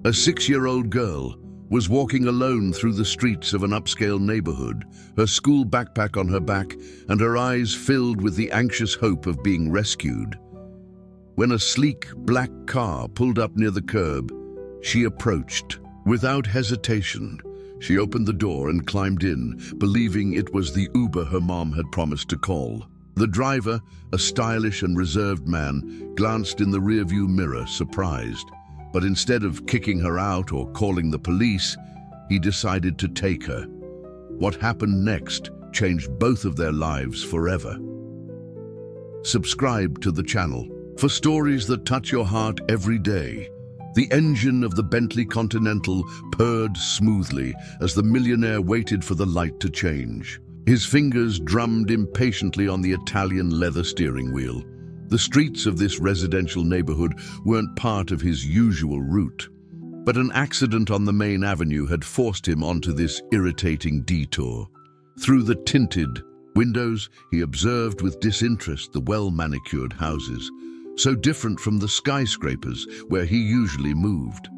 A 6-year-old girl was walking alone through the streets of an upscale neighborhood, her school backpack on her back and her eyes filled with the anxious hope of being rescued. When a sleek black car pulled up near the curb, she approached. Without hesitation, she opened the door and climbed in, believing it was the Uber her mom had promised to call. The driver, a stylish and reserved man, glanced in the rearview mirror, surprised. But instead of kicking her out or calling the police, he decided to take her. What happened next changed both of their lives forever. Subscribe to the channel for stories that touch your heart every day. The engine of the Bentley Continental purred smoothly as the millionaire waited for the light to change. His fingers drummed impatiently on the Italian leather steering wheel. The streets of this residential neighborhood weren't part of his usual route, but an accident on the main avenue had forced him onto this irritating detour. Through the tinted windows, he observed with disinterest the well-manicured houses, so different from the skyscrapers where he usually moved.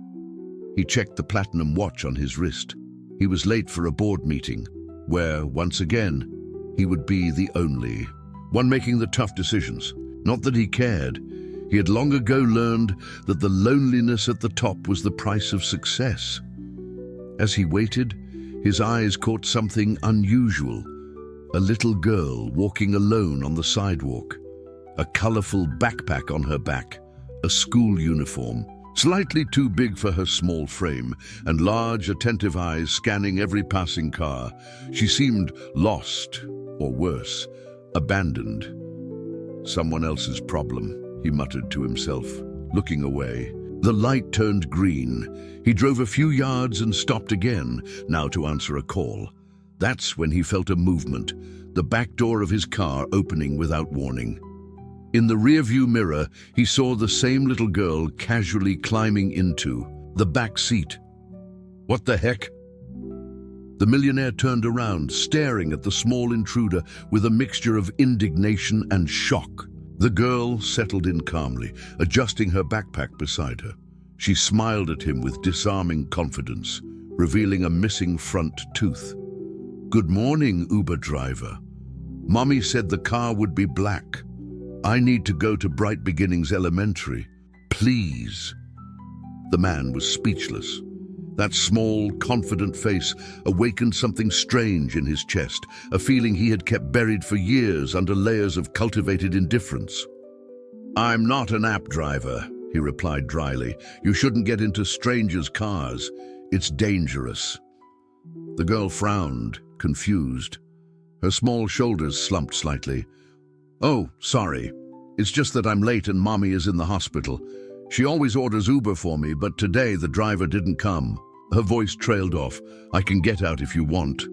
He checked the platinum watch on his wrist. He was late for a board meeting, where, once again, he would be the only one making the tough decisions. Not that he cared. He had long ago learned that the loneliness at the top was the price of success. As he waited, his eyes caught something unusual. A little girl walking alone on the sidewalk. A colorful backpack on her back. A school uniform, slightly too big for her small frame, and large, attentive eyes scanning every passing car. She seemed lost, or worse, abandoned. Someone else's problem, he muttered to himself, looking away. The light turned green. He drove a few yards and stopped again, now to answer a call. That's when he felt a movement, the back door of his car opening without warning. In the rearview mirror, he saw the same little girl casually climbing into the back seat. What the heck? The millionaire turned around, staring at the small intruder with a mixture of indignation and shock. The girl settled in calmly, adjusting her backpack beside her. She smiled at him with disarming confidence, revealing a missing front tooth. "Good morning, Uber driver. Mommy said the car would be black. I need to go to Bright Beginnings Elementary. Please." The man was speechless. That small, confident face awakened something strange in his chest, a feeling he had kept buried for years under layers of cultivated indifference. "I'm not an app driver," he replied dryly. "You shouldn't get into strangers' cars. It's dangerous." The girl frowned, confused. Her small shoulders slumped slightly. "Oh, sorry. It's just that I'm late and Mommy is in the hospital. She always orders Uber for me, but today the driver didn't come." Her voice trailed off. "I can get out if you want."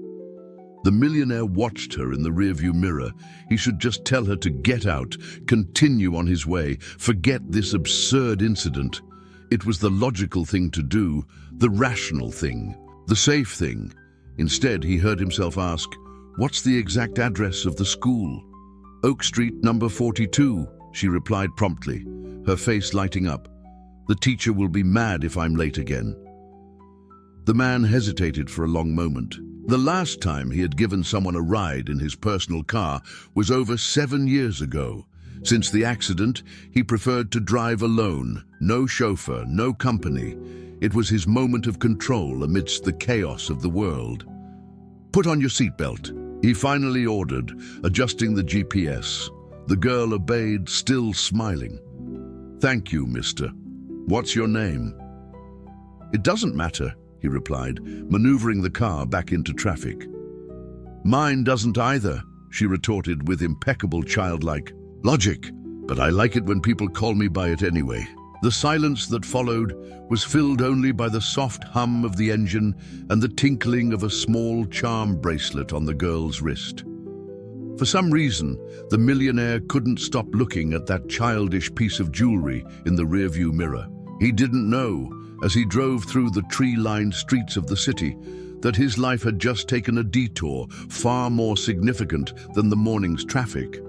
The millionaire watched her in the rearview mirror. He should just tell her to get out, continue on his way, forget this absurd incident. It was the logical thing to do, the rational thing, the safe thing. Instead, he heard himself ask, "What's the exact address of the school?" "Oak Street, number 42, she replied promptly, her face lighting up. "The teacher will be mad if I'm late again." The man hesitated for a long moment. The last time he had given someone a ride in his personal car was over 7 years ago. Since the accident, he preferred to drive alone, no chauffeur, no company. It was his moment of control amidst the chaos of the world. "Put on your seatbelt," he finally ordered, adjusting the GPS. The girl obeyed, still smiling. "Thank you, mister. What's your name?" "It doesn't matter," he replied, maneuvering the car back into traffic. "Mine doesn't either," she retorted with impeccable childlike logic, "but I like it when people call me by it anyway." The silence that followed was filled only by the soft hum of the engine and the tinkling of a small charm bracelet on the girl's wrist. For some reason, the millionaire couldn't stop looking at that childish piece of jewelry in the rearview mirror. He didn't know, as he drove through the tree-lined streets of the city, that his life had just taken a detour far more significant than the morning's traffic.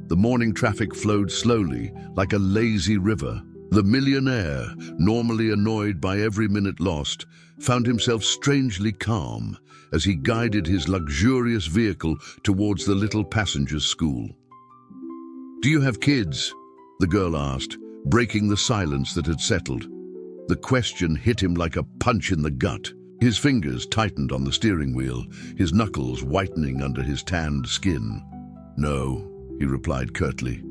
The morning traffic flowed slowly, like a lazy river, The millionaire, normally annoyed by every minute lost, found himself strangely calm as he guided his luxurious vehicle towards the little passenger's school. "Do you have kids?" the girl asked, breaking the silence that had settled. The question hit him like a punch in the gut. His fingers tightened on the steering wheel, his knuckles whitening under his tanned skin. "No," he replied curtly.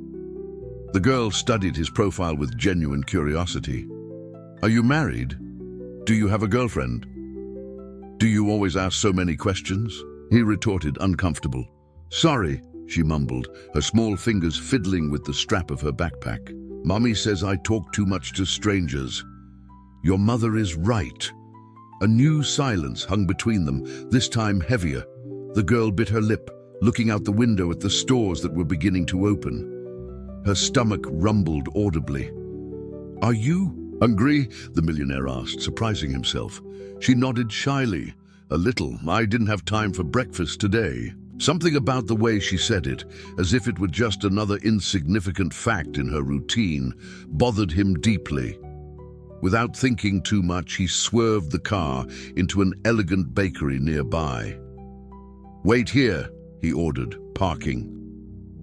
The girl studied his profile with genuine curiosity. "Are you married? Do you have a girlfriend? Do you always ask so many questions?" He retorted, uncomfortable. "Sorry," she mumbled, her small fingers fiddling with the strap of her backpack. "Mommy says I talk too much to strangers." "Your mother is right." A new silence hung between them, this time heavier. The girl bit her lip, looking out the window at the stores that were beginning to open. Her stomach rumbled audibly. "Are you hungry?" the millionaire asked, surprising himself. She nodded shyly. "A little. I didn't have time for breakfast today." Something about the way she said it, as if it were just another insignificant fact in her routine, bothered him deeply. Without thinking too much, he swerved the car into an elegant bakery nearby. "Wait here," he ordered, parking.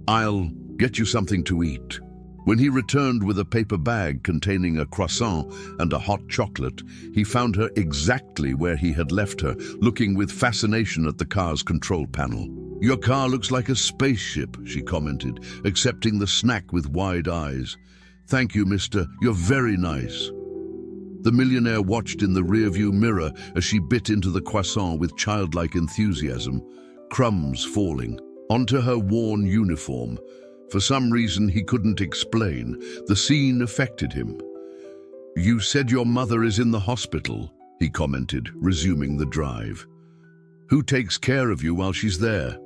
"I'll get you something to eat." When he returned with a paper bag containing a croissant and a hot chocolate, he found her exactly where he had left her, looking with fascination at the car's control panel. "Your car looks like a spaceship," she commented, accepting the snack with wide eyes. "Thank you, mister. You're very nice." The millionaire watched in the rearview mirror as she bit into the croissant with childlike enthusiasm, crumbs falling onto her worn uniform. For some reason he couldn't explain, the scene affected him. "You said your mother is in the hospital," he commented, resuming the drive. "Who takes care of you while she's there?"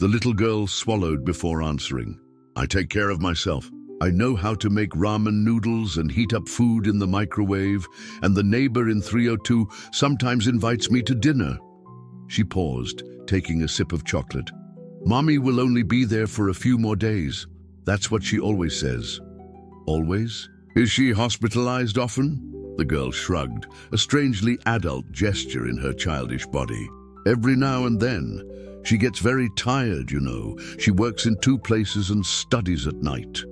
The little girl swallowed before answering. "I take care of myself. I know how to make ramen noodles and heat up food in the microwave, and the neighbor in 302 sometimes invites me to dinner." She paused, taking a sip of chocolate. "Mommy will only be there for a few more days. That's what she always says." "Always? Is she hospitalized often?" The girl shrugged, a strangely adult gesture in her childish body. "Every now and then. She gets very tired, you know. She works in 2 places and studies at night."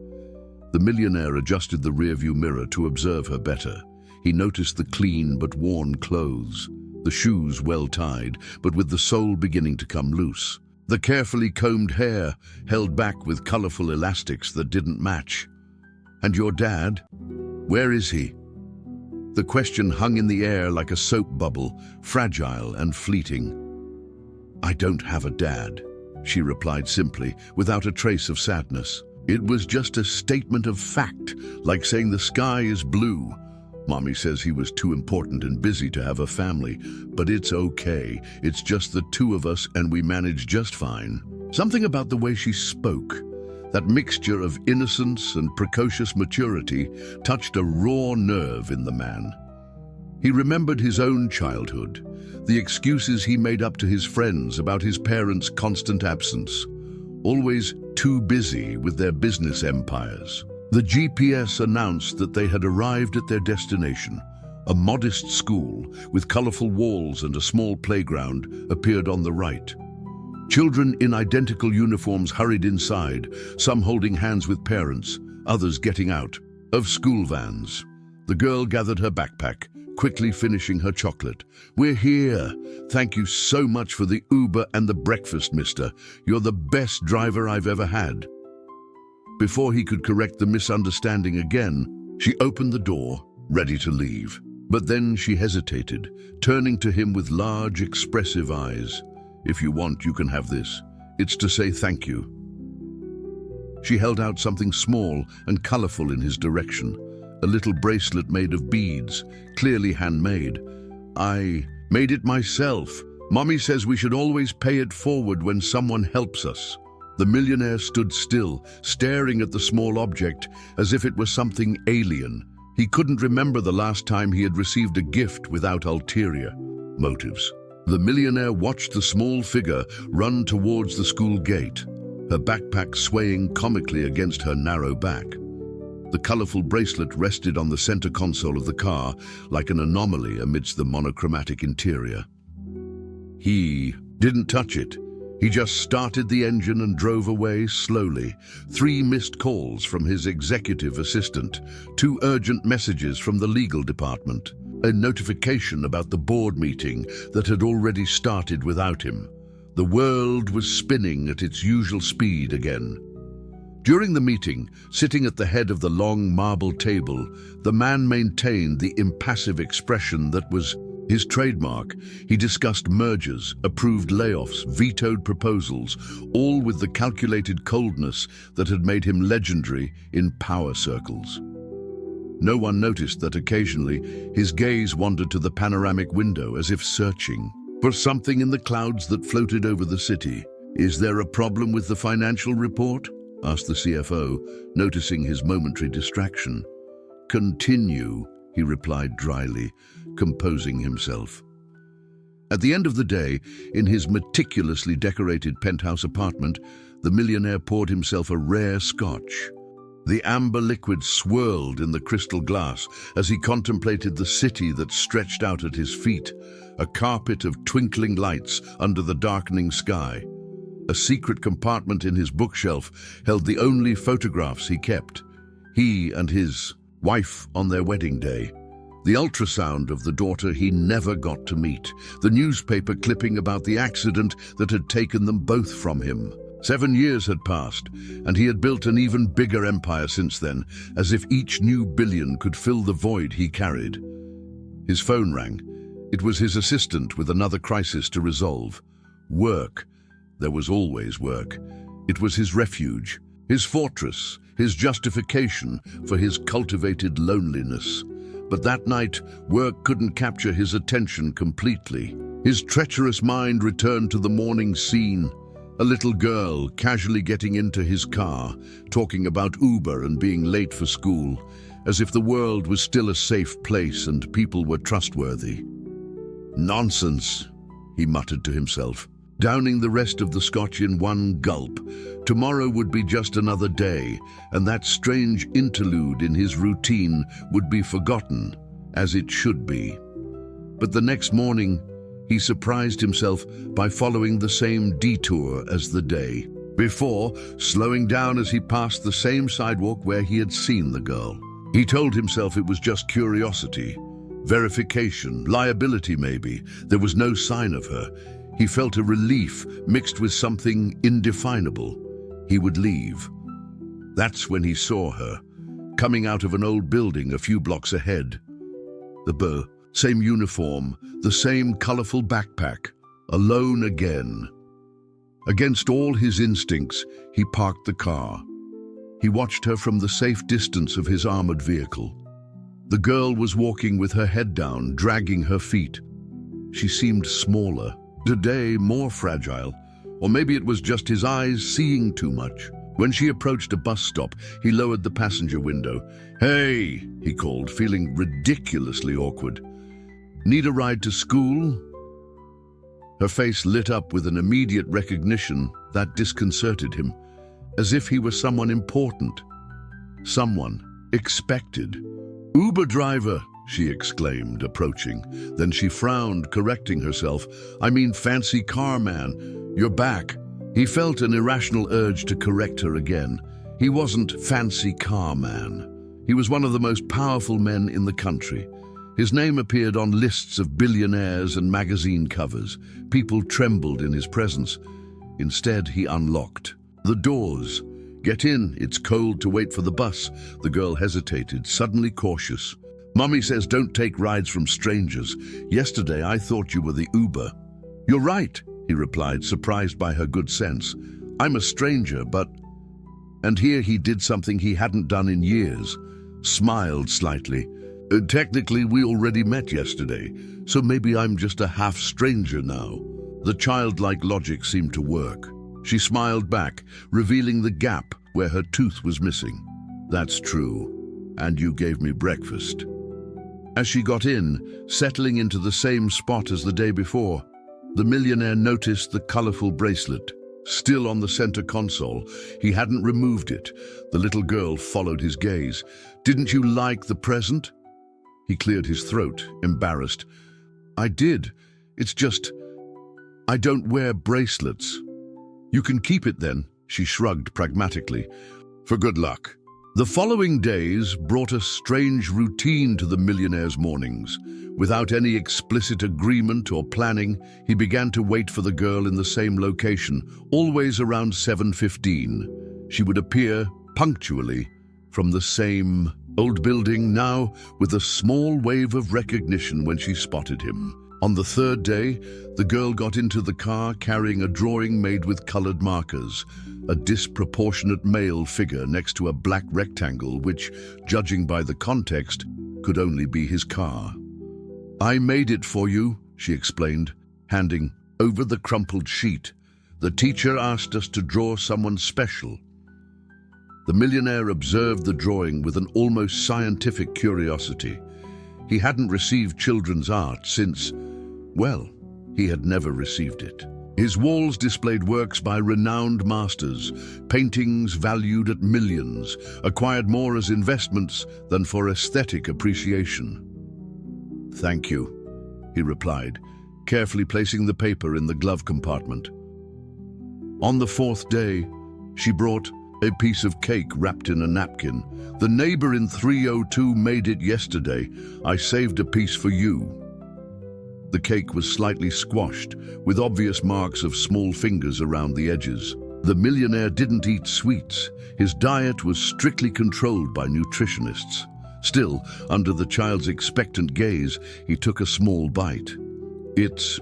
The millionaire adjusted the rearview mirror to observe her better. He noticed the clean but worn clothes, the shoes well tied, but with the sole beginning to come loose. The carefully combed hair held back with colorful elastics that didn't match. "And your dad? Where is he?" The question hung in the air like a soap bubble, fragile and fleeting. "I don't have a dad," she replied simply, without a trace of sadness. It was just a statement of fact, like saying the sky is blue. "Mommy says he was too important and busy to have a family, but it's okay. It's just the 2 of us and we manage just fine." Something about the way she spoke, that mixture of innocence and precocious maturity, touched a raw nerve in the man. He remembered his own childhood, the excuses he made up to his friends about his parents' constant absence, always too busy with their business empires. The GPS announced that they had arrived at their destination. A modest school with colorful walls and a small playground appeared on the right. Children in identical uniforms hurried inside, some holding hands with parents, others getting out of school vans. The girl gathered her backpack, quickly finishing her chocolate. "We're here. Thank you so much for the Uber and the breakfast, mister. You're the best driver I've ever had." Before he could correct the misunderstanding again, she opened the door, ready to leave. But then she hesitated, turning to him with large, expressive eyes. "If you want, you can have this. It's to say thank you." She held out something small and colorful in his direction, a little bracelet made of beads, clearly handmade. "I made it myself. Mommy says we should always pay it forward when someone helps us." The millionaire stood still, staring at the small object as if it were something alien. He couldn't remember the last time he had received a gift without ulterior motives. The millionaire watched the small figure run towards the school gate, her backpack swaying comically against her narrow back. The colorful bracelet rested on the center console of the car like an anomaly amidst the monochromatic interior. He didn't touch it. He just started the engine and drove away slowly. 3 missed calls from his executive assistant, 2 urgent messages from the legal department, a notification about the board meeting that had already started without him. The world was spinning at its usual speed again. During the meeting, sitting at the head of the long marble table, the man maintained the impassive expression that was his trademark. He discussed mergers, approved layoffs, vetoed proposals, all with the calculated coldness that had made him legendary in power circles. No one noticed that occasionally his gaze wandered to the panoramic window as if searching for something in the clouds that floated over the city. "Is there a problem with the financial report?" asked the CFO, noticing his momentary distraction. "Continue," he replied dryly, composing himself. At the end of the day, in his meticulously decorated penthouse apartment, the millionaire poured himself a rare scotch. The amber liquid swirled in the crystal glass as he contemplated the city that stretched out at his feet, a carpet of twinkling lights under the darkening sky. A secret compartment in his bookshelf held the only photographs he kept, he and his wife on their wedding day. The ultrasound of the daughter he never got to meet, the newspaper clipping about the accident that had taken them both from him. 7 years had passed, and he had built an even bigger empire since then, as if each new billion could fill the void he carried. His phone rang. It was his assistant with another crisis to resolve. Work. There was always work. It was his refuge, his fortress, his justification for his cultivated loneliness. But that night, work couldn't capture his attention completely. His treacherous mind returned to the morning scene. A little girl casually getting into his car, talking about Uber and being late for school, as if the world was still a safe place and people were trustworthy. "Nonsense," he muttered to himself, downing the rest of the scotch in one gulp. Tomorrow would be just another day, and that strange interlude in his routine would be forgotten, as it should be. But the next morning, he surprised himself by following the same detour as the day before, slowing down as he passed the same sidewalk where he had seen the girl. He told himself it was just curiosity, verification, liability maybe. There was no sign of her. He felt a relief mixed with something indefinable. He would leave. That's when he saw her, coming out of an old building a few blocks ahead. The same uniform, the same colorful backpack, alone again. Against all his instincts, he parked the car. He watched her from the safe distance of his armored vehicle. The girl was walking with her head down, dragging her feet. She seemed smaller, today more fragile, or maybe it was just his eyes seeing too much. When she approached a bus stop, he lowered the passenger window. "Hey," he called, feeling ridiculously awkward. "Need a ride to school?" Her face lit up with an immediate recognition that disconcerted him, as if he were someone important, someone expected. "Uber driver," she exclaimed, approaching. Then she frowned, correcting herself. "I mean fancy car man. You're back." He felt an irrational urge to correct her again. He wasn't fancy car man. He was one of the most powerful men in the country. His name appeared on lists of billionaires and magazine covers. People trembled in his presence. Instead, he unlocked the doors. "Get in, it's cold to wait for the bus." The girl hesitated, suddenly cautious. "Mummy says don't take rides from strangers. Yesterday I thought you were the Uber." "You're right," he replied, surprised by her good sense. "I'm a stranger, but—" And here he did something he hadn't done in years. Smiled slightly. Technically, we already met yesterday, so maybe I'm just a half-stranger now." The childlike logic seemed to work. She smiled back, revealing the gap where her tooth was missing. "That's true. And you gave me breakfast." As she got in, settling into the same spot as the day before, the millionaire noticed the colorful bracelet. still on the center console. He hadn't removed it. The little girl followed his gaze. "Didn't you like the present?" He cleared his throat, embarrassed. "I did. It's just, I don't wear bracelets." "You can keep it then," she shrugged pragmatically. "For good luck." The following days brought a strange routine to the Millionaire's mornings. Without any explicit agreement or planning, he began to wait for the girl in the same location, always around 7:15. She would appear punctually from the same old building, now with a small wave of recognition when she spotted him. On the third day, the girl got into the car carrying a drawing made with colored markers, a disproportionate male figure next to a black rectangle which, judging by the context, could only be his car. "I made it for you," she explained, handing over the crumpled sheet. "The teacher asked us to draw someone special." The millionaire observed the drawing with an almost scientific curiosity. He hadn't received children's art since, well, he had never received it. His walls displayed works by renowned masters, paintings valued at millions, acquired more as investments than for aesthetic appreciation. "Thank you," he replied, carefully placing the paper in the glove compartment. On the fourth day, she brought a piece of cake wrapped in a napkin. "The neighbor in 302 made it yesterday. I saved a piece for you." The cake was slightly squashed, with obvious marks of small fingers around the edges. The millionaire didn't eat sweets. His diet was strictly controlled by nutritionists. Still, under the child's expectant gaze, he took a small bite. "It's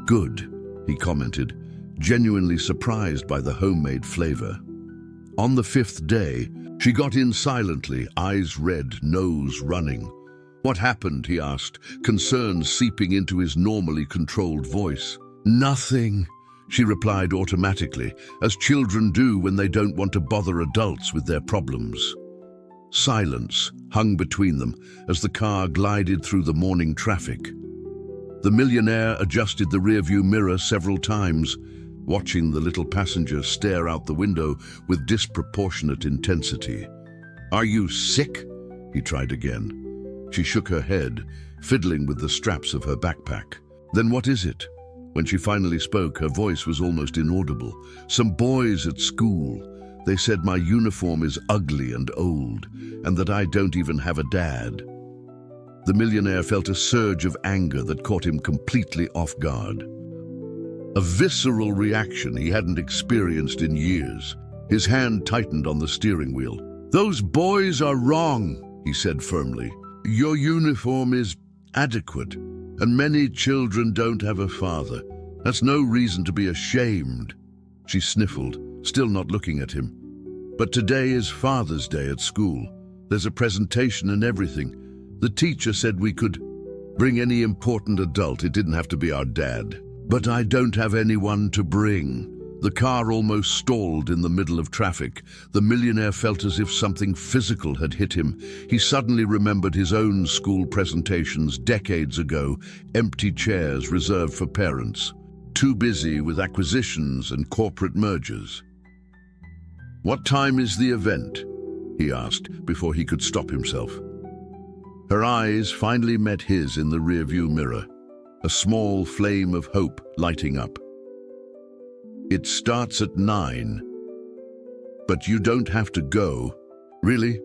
good," he commented, genuinely surprised by the homemade flavor. On the fifth day, she got in silently, eyes red, nose running. "What happened?" he asked, concern seeping into his normally controlled voice. "Nothing," she replied automatically, as children do when they don't want to bother adults with their problems. Silence hung between them as the car glided through the morning traffic. The millionaire adjusted the rearview mirror several times, watching the little passenger stare out the window with disproportionate intensity. "Are you sick?" he tried again. She shook her head, fiddling with the straps of her backpack. "Then what is it?" When she finally spoke, her voice was almost inaudible. "Some boys at school. They said my uniform is ugly and old, and that I don't even have a dad." The millionaire felt a surge of anger that caught him completely off guard. A visceral reaction he hadn't experienced in years. His hand tightened on the steering wheel. "Those boys are wrong," he said firmly. "Your uniform is adequate, and many children don't have a father. That's no reason to be ashamed." She sniffled, still not looking at him. "But today is Father's Day at school. There's a presentation and everything. The teacher said we could bring any important adult. It didn't have to be our dad. But I don't have anyone to bring." The car almost stalled in the middle of traffic. The millionaire felt as if something physical had hit him. He suddenly remembered his own school presentations decades ago, empty chairs reserved for parents, too busy with acquisitions and corporate mergers. "What time is the event?" he asked before he could stop himself. Her eyes finally met his in the rearview mirror, a small flame of hope lighting up. "It starts at 9. But you don't have to go." "Really?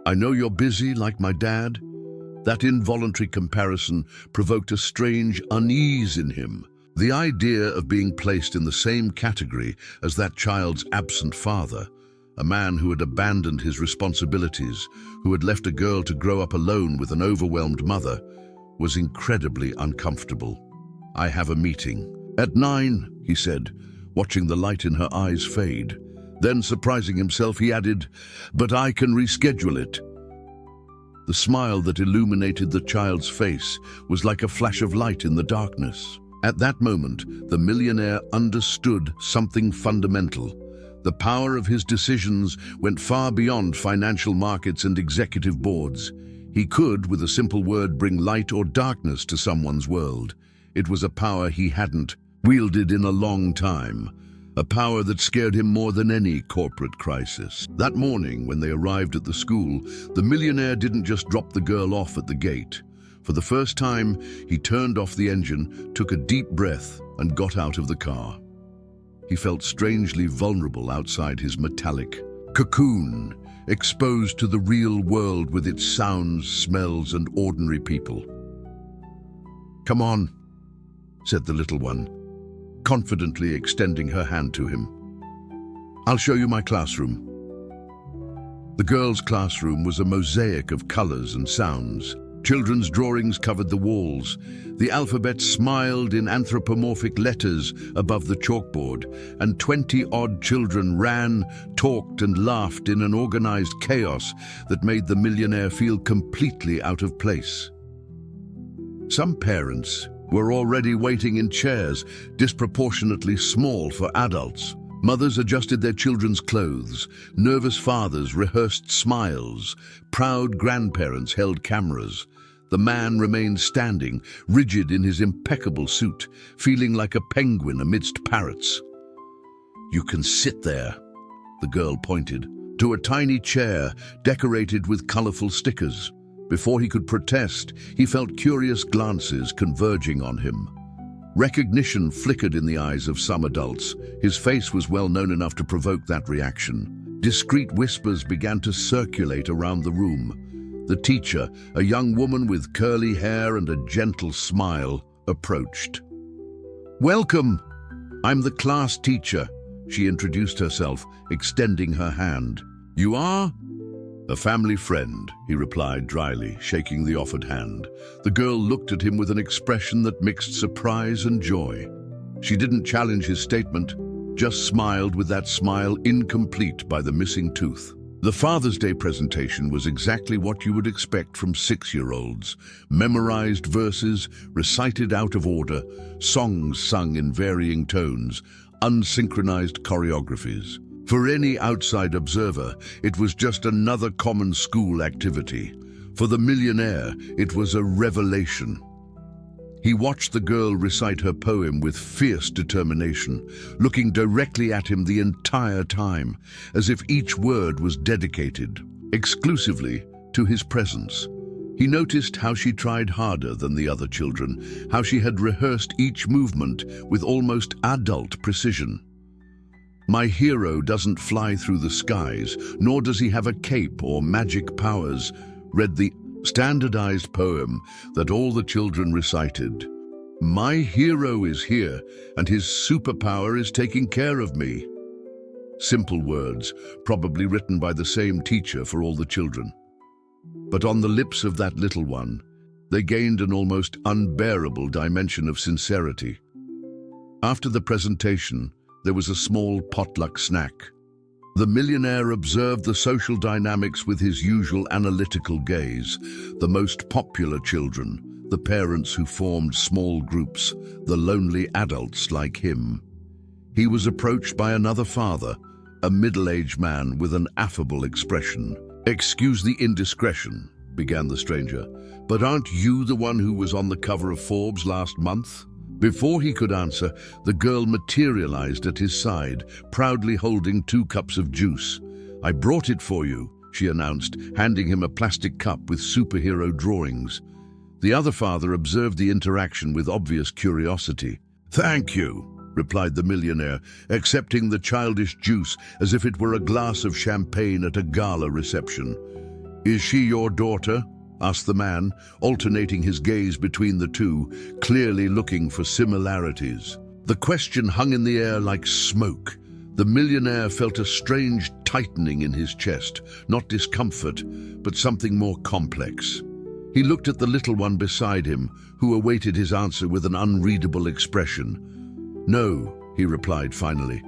I know you're busy like my dad." That involuntary comparison provoked a strange unease in him. The idea of being placed in the same category as that child's absent father, a man who had abandoned his responsibilities, who had left a girl to grow up alone with an overwhelmed mother, was incredibly uncomfortable. "I have a meeting." "At 9, he said, watching the light in her eyes fade. Then, surprising himself, he added, "But I can reschedule it." The smile that illuminated the child's face was like a flash of light in the darkness. At that moment, the millionaire understood something fundamental. The power of his decisions went far beyond financial markets and executive boards. He could, with a simple word, bring light or darkness to someone's world. It was a power he hadn't wielded in a long time. a power that scared him more than any corporate crisis. That morning, when they arrived at the school, the millionaire didn't just drop the girl off at the gate. For the first time, he turned off the engine, took a deep breath, and got out of the car. He felt strangely vulnerable outside his metallic cocoon, exposed to the real world with its sounds, smells, and ordinary people. "Come on," said the little one, confidently extending her hand to him. "I'll show you my classroom." The girls' classroom was a mosaic of colors and sounds. Children's drawings covered the walls. The alphabet smiled in anthropomorphic letters above the chalkboard, and 20-odd children ran, talked, and laughed in an organized chaos that made the millionaire feel completely out of place. Some parents were already waiting in chairs disproportionately small for adults. Mothers adjusted their children's clothes. Nervous fathers rehearsed smiles. Proud grandparents held cameras. The man remained standing, rigid in his impeccable suit, feeling like a penguin amidst parrots. "You can sit there," the girl pointed, to a tiny chair decorated with colorful stickers. Before he could protest, he felt curious glances converging on him. Recognition flickered in the eyes of some adults. His face was well known enough to provoke that reaction. Discreet whispers began to circulate around the room. The teacher, a young woman with curly hair and a gentle smile, approached. "Welcome. I'm the class teacher," she introduced herself, extending her hand. "You are?" "A family friend," he replied dryly, shaking the offered hand. The girl looked at him with an expression that mixed surprise and joy. She didn't challenge his statement, just smiled with that smile incomplete by the missing tooth. The Father's Day presentation was exactly what you would expect from 6-year-olds. Memorized verses, recited out of order, songs sung in varying tones, unsynchronized choreographies. For any outside observer, it was just another common school activity. For the millionaire, it was a revelation. He watched the girl recite her poem with fierce determination, looking directly at him the entire time, as if each word was dedicated exclusively to his presence. He noticed how she tried harder than the other children, how she had rehearsed each movement with almost adult precision. "My hero doesn't fly through the skies, nor does he have a cape or magic powers," read the standardized poem that all the children recited. "My hero is here, and his superpower is taking care of me." Simple words, probably written by the same teacher for all the children. But on the lips of that little one, they gained an almost unbearable dimension of sincerity. After the presentation, there was a small potluck snack. The millionaire observed the social dynamics with his usual analytical gaze. The most popular children, the parents who formed small groups, the lonely adults like him. He was approached by another father, a middle-aged man with an affable expression. "Excuse the indiscretion," began the stranger, "but aren't you the one who was on the cover of Forbes last month?" Before he could answer, the girl materialized at his side, proudly holding 2 cups of juice. "I brought it for you," she announced, handing him a plastic cup with superhero drawings. The other father observed the interaction with obvious curiosity. "Thank you," replied the millionaire, accepting the childish juice as if it were a glass of champagne at a gala reception. "Is she your daughter?" asked the man, alternating his gaze between the two, clearly looking for similarities. The question hung in the air like smoke. The millionaire felt a strange tightening in his chest, not discomfort, but something more complex. He looked at the little one beside him, who awaited his answer with an unreadable expression. "No," he replied finally.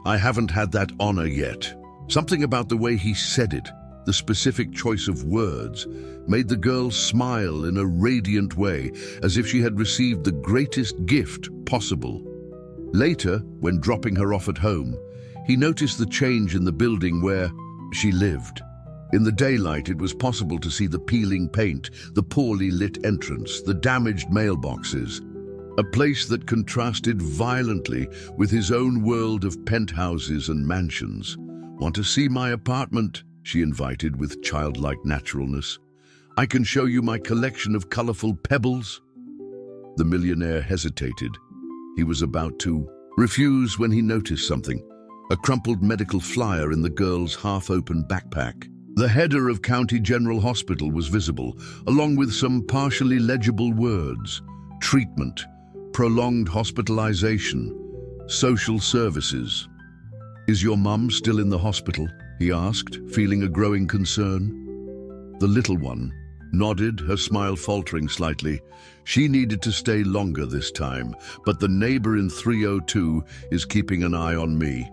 "I haven't had that honor yet." Something about the way he said it, the specific choice of words, made the girl smile in a radiant way, as if she had received the greatest gift possible. Later, when dropping her off at home, he noticed the change in the building where she lived. In the daylight, it was possible to see the peeling paint, the poorly lit entrance, the damaged mailboxes. a place that contrasted violently with his own world of penthouses and mansions. "Want to see my apartment?" she invited with childlike naturalness. "I can show you my collection of colorful pebbles." The millionaire hesitated. He was about to refuse when he noticed something: a crumpled medical flyer in the girl's half-open backpack. The header of County General Hospital was visible, along with some partially legible words: treatment, prolonged hospitalization, social services. "Is your mum still in the hospital?" he asked, feeling a growing concern. The little one nodded, her smile faltering slightly. "She needed to stay longer this time, but the neighbor in 302 is keeping an eye on me."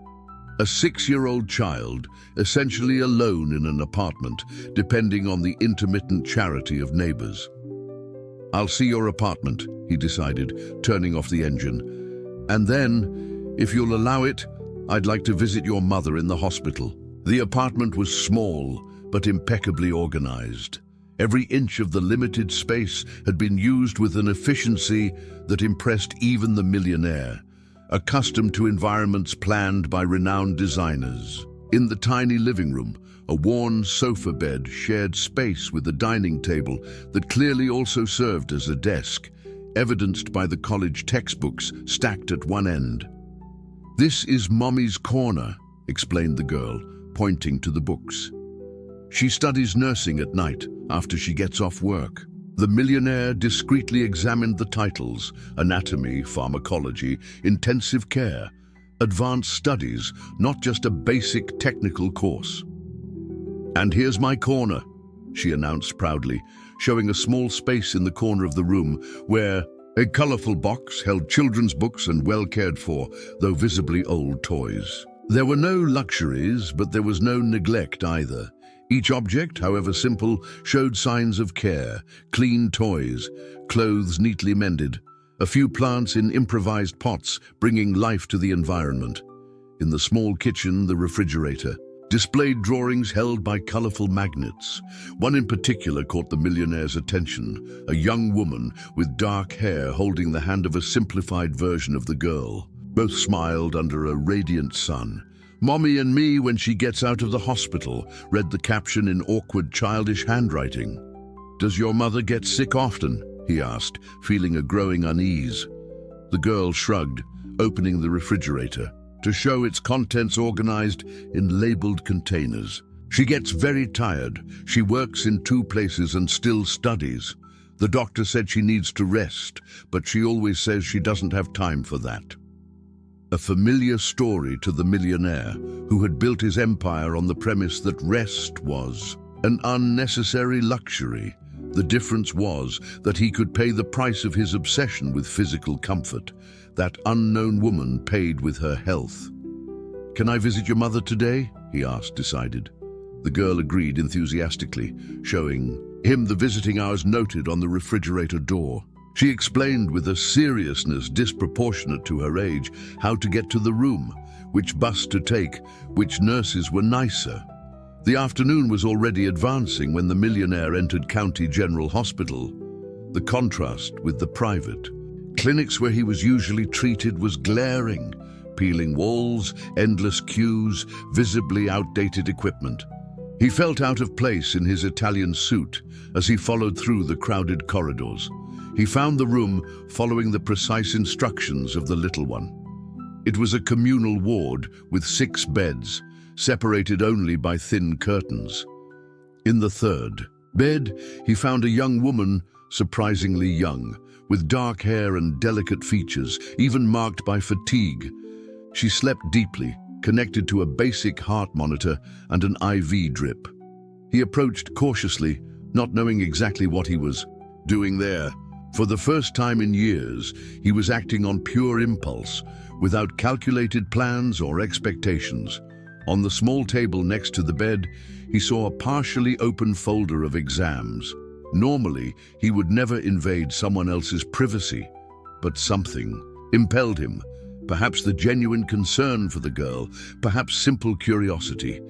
A 6-year-old child, essentially alone in an apartment, depending on the intermittent charity of neighbors. "I'll see your apartment," he decided, turning off the engine. "And then, if you'll allow it, I'd like to visit your mother in the hospital." The apartment was small, but impeccably organized. Every inch of the limited space had been used with an efficiency that impressed even the millionaire, accustomed to environments planned by renowned designers. In the tiny living room, a worn sofa bed shared space with a dining table that clearly also served as a desk, evidenced by the college textbooks stacked at one end. "This is Mommy's corner," explained the girl, pointing to the books. "She studies nursing at night after she gets off work." The millionaire discreetly examined the titles: anatomy, pharmacology, intensive care, advanced studies, not just a basic technical course. "And here's my corner," she announced proudly, showing a small space in the corner of the room where a colorful box held children's books and well cared for, though visibly old toys. There were no luxuries, but there was no neglect either. Each object, however simple, showed signs of care: clean toys, clothes neatly mended, a few plants in improvised pots bringing life to the environment. In the small kitchen, the refrigerator displayed drawings held by colorful magnets. One in particular caught the millionaire's attention: a young woman with dark hair holding the hand of a simplified version of the girl. Both smiled under a radiant sun. "Mommy and me when she gets out of the hospital," read the caption in awkward, childish handwriting. "Does your mother get sick often?" he asked, feeling a growing unease. The girl shrugged, opening the refrigerator to show its contents organized in labeled containers. "She gets very tired. She works in 2 places and still studies. The doctor said she needs to rest, but she always says she doesn't have time for that." A familiar story to the millionaire, who had built his empire on the premise that rest was an unnecessary luxury. The difference was that he could pay the price of his obsession with physical comfort. That unknown woman paid with her health. "Can I visit your mother today?" he asked, decided. The girl agreed enthusiastically, showing him the visiting hours noted on the refrigerator door. She explained with a seriousness disproportionate to her age how to get to the room, which bus to take, which nurses were nicer. The afternoon was already advancing when the millionaire entered County General Hospital. The contrast with the private clinics where he was usually treated was glaring: peeling walls, endless queues, visibly outdated equipment. He felt out of place in his Italian suit as he followed through the crowded corridors. He found the room following the precise instructions of the little one. It was a communal ward with 6 beds, separated only by thin curtains. In the 3rd bed, he found a young woman, surprisingly young, with dark hair and delicate features, even marked by fatigue. She slept deeply, connected to a basic heart monitor and an IV drip. He approached cautiously, not knowing exactly what he was doing there. For the first time in years, he was acting on pure impulse, without calculated plans or expectations. On the small table next to the bed, he saw a partially open folder of exams. Normally, he would never invade someone else's privacy, but something impelled him. Perhaps the genuine concern for the girl, perhaps simple curiosity.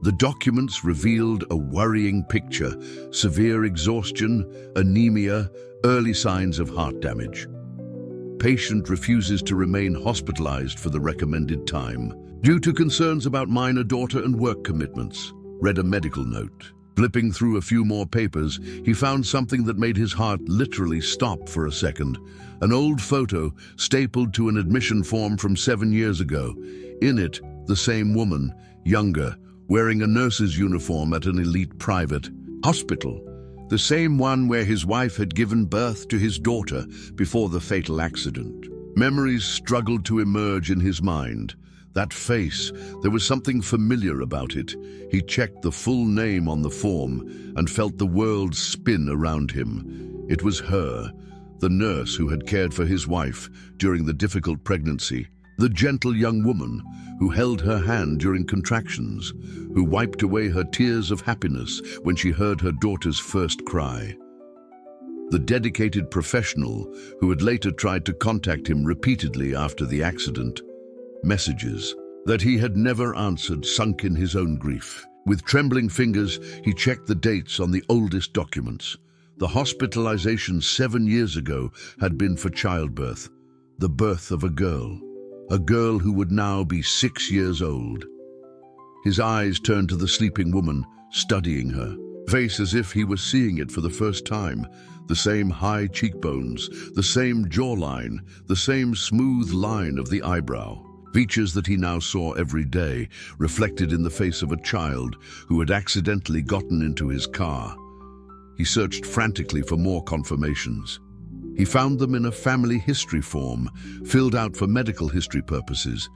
The documents revealed a worrying picture: severe exhaustion, anemia, early signs of heart damage. Patient refuses to remain hospitalized for the recommended time due to concerns about minor daughter and work commitments. Read a medical note. Flipping through a few more papers, he found something that made his heart literally stop for a second. An old photo stapled to an admission form from 7 years ago. In it, the same woman, younger, wearing a nurse's uniform at an elite private hospital. The same one where his wife had given birth to his daughter before the fatal accident. Memories struggled to emerge in his mind. That face, there was something familiar about it. He checked the full name on the form and felt the world spin around him. It was her, the nurse who had cared for his wife during the difficult pregnancy, the gentle young woman who held her hand during contractions, who wiped away her tears of happiness when she heard her daughter's first cry. The dedicated professional who had later tried to contact him repeatedly after the accident. Messages that he had never answered sunk in his own grief. With trembling fingers, he checked the dates on the oldest documents. The hospitalization 7 years ago had been for childbirth, the birth of a girl who would now be 6 years old. His eyes turned to the sleeping woman, studying her face as if he was seeing it for the first time. The same high cheekbones, the same jawline, the same smooth line of the eyebrow. Features that he now saw every day, reflected in the face of a child who had accidentally gotten into his car. He searched frantically for more confirmations. He found them in a family history form, filled out for medical history purposes,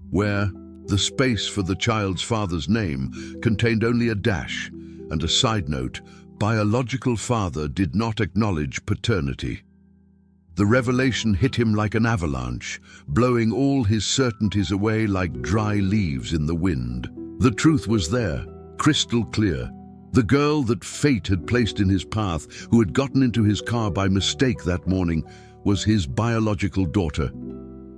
where the space for the child's father's name contained only a dash and a side note: biological father did not acknowledge paternity. The revelation hit him like an avalanche, blowing all his certainties away like dry leaves in the wind. The truth was there, crystal clear. The girl that fate had placed in his path, who had gotten into his car by mistake that morning, was his biological daughter.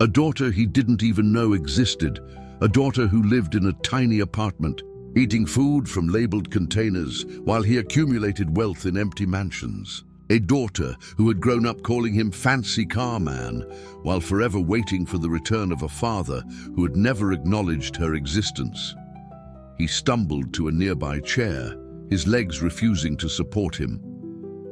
A daughter he didn't even know existed. A daughter who lived in a tiny apartment, eating food from labeled containers while he accumulated wealth in empty mansions. A daughter who had grown up calling him Fancy Car Man, while forever waiting for the return of a father who had never acknowledged her existence. He stumbled to a nearby chair, his legs refusing to support him.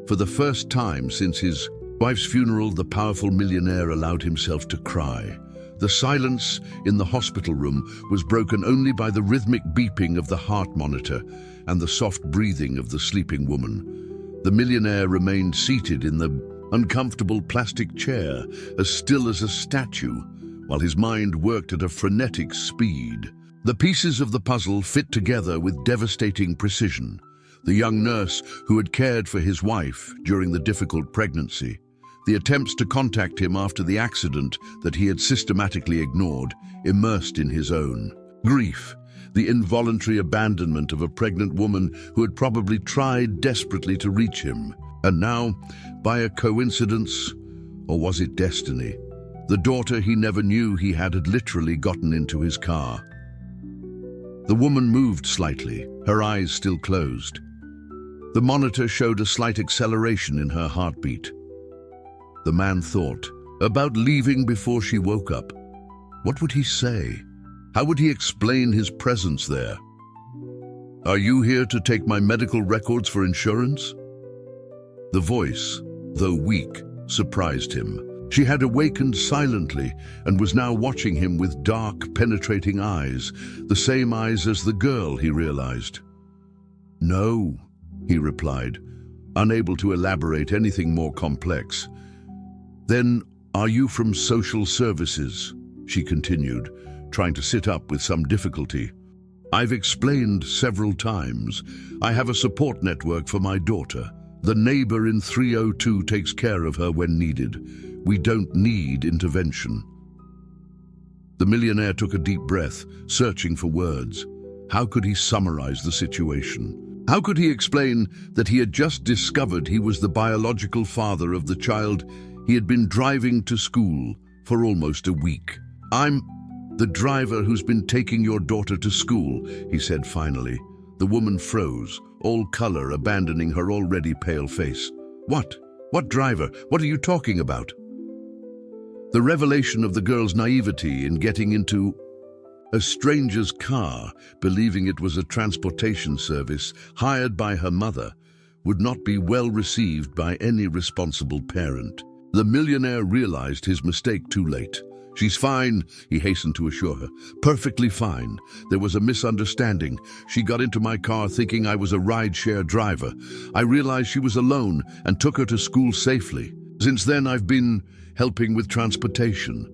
For the first time since his wife's funeral, the powerful millionaire allowed himself to cry. The silence in the hospital room was broken only by the rhythmic beeping of the heart monitor and the soft breathing of the sleeping woman. The millionaire remained seated in the uncomfortable plastic chair, as still as a statue, while his mind worked at a frenetic speed. The pieces of the puzzle fit together with devastating precision. The young nurse who had cared for his wife during the difficult pregnancy. The attempts to contact him after the accident that he had systematically ignored, immersed in his own grief. The involuntary abandonment of a pregnant woman who had probably tried desperately to reach him. And now, by a coincidence, or was it destiny, the daughter he never knew he had literally gotten into his car. The woman moved slightly, her eyes still closed. The monitor showed a slight acceleration in her heartbeat. The man thought about leaving before she woke up. What would he say? How would he explain his presence there? "Are you here to take my medical records for insurance?" The voice, though weak, surprised him. She had awakened silently and was now watching him with dark, penetrating eyes, the same eyes as the girl, he realized. "No," he replied, unable to elaborate anything more complex. "Then, are you from social services?" she continued, trying to sit up with some difficulty. "I've explained several times. I have a support network for my daughter. The neighbor in 302 takes care of her when needed. We don't need intervention." The millionaire took a deep breath, searching for words. How could he summarize the situation? How could he explain that he had just discovered he was the biological father of the child he had been driving to school for almost a week? "I'm the driver who's been taking your daughter to school," he said finally. The woman froze, all color abandoning her already pale face. What driver? What are you talking about?" The revelation of the girl's naivety in getting into a stranger's car, believing it was a transportation service hired by her mother, would not be well received by any responsible parent. The millionaire realized his mistake too late. "She's fine," he hastened to assure her. "Perfectly fine. There was a misunderstanding. She got into my car thinking I was a ride-share driver. I realized she was alone and took her to school safely. Since then, I've been helping with transportation."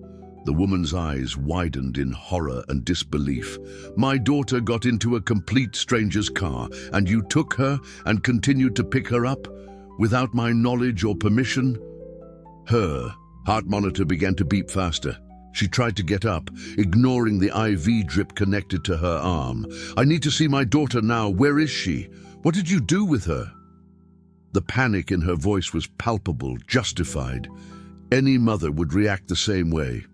The woman's eyes widened in horror and disbelief. "My daughter got into a complete stranger's car, and you took her and continued to pick her up without my knowledge or permission?" Her heart monitor began to beat faster. She tried to get up, ignoring the IV drip connected to her arm. "I need to see my daughter now. Where is she? What did you do with her?" The panic in her voice was palpable, justified. Any mother would react the same way.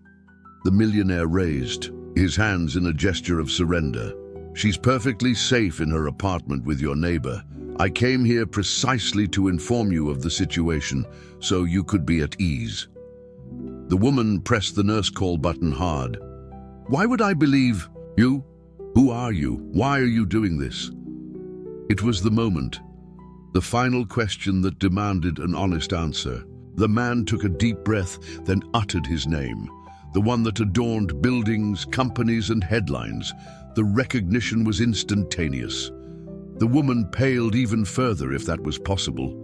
The millionaire raised his hands in a gesture of surrender. "She's perfectly safe in her apartment with your neighbor. I came here precisely to inform you of the situation, so you could be at ease." The woman pressed the nurse call button hard. "Why would I believe you? Who are you? Why are you doing this?" It was the moment, the final question that demanded an honest answer. The man took a deep breath, then uttered his name. The one that adorned buildings, companies, and headlines. The recognition was instantaneous. The woman paled even further, if that was possible.